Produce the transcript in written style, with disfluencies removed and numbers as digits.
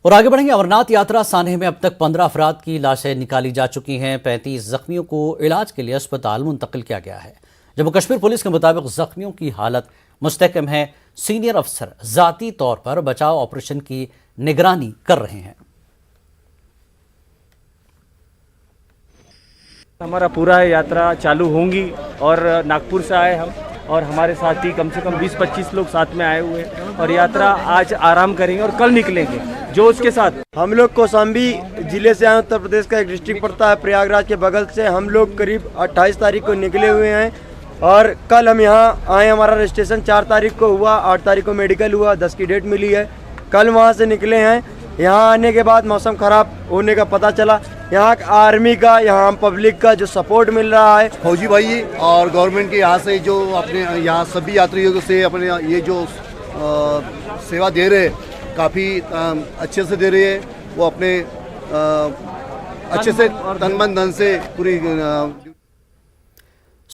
और आगे बढ़ेंगे। अमरनाथ यात्रा सान्हे में अब तक 15 अफराद की लाशें निकाली जा चुकी हैं। 35 जख्मियों को इलाज के लिए अस्पताल मुंतकिल किया गया है। जम्मू कश्मीर पुलिस के मुताबिक जख्मियों की हालत मुस्तहकम है। सीनियर अफसर जाती तौर पर बचाव ऑपरेशन की निगरानी कर रहे हैं। हमारा पूरा यात्रा चालू होंगी और नागपुर से आए हम और हमारे साथी कम से कम 20-25 लोग साथ में आए हुए हैं और यात्रा आज आराम करेंगे और कल निकलेंगे। जो उसके साथ हम लोग कौशाम्बी जिले से आए, उत्तर प्रदेश का एक डिस्ट्रिक्ट पड़ता है प्रयागराज के बगल से। हम लोग करीब 28 तारीख को निकले हुए हैं और कल हम यहाँ आए। हमारा रजिस्ट्रेशन 4 तारीख को हुआ, 8 तारीख को मेडिकल हुआ, 10 की डेट मिली है। कल वहाँ से निकले हैं। यहाँ आने के बाद मौसम खराब होने का पता चला। यहाँ आर्मी का, यहाँ पब्लिक का जो सपोर्ट मिल रहा है, फौजी भाई और गवर्नमेंट के यहाँ से जो अपने यहाँ सभी यात्रियों से अपने ये जो सेवा दे रहे हैं, काफ़ी अच्छे से दे रहे हैं। वो अपने अच्छे से तन मन धन से पूरी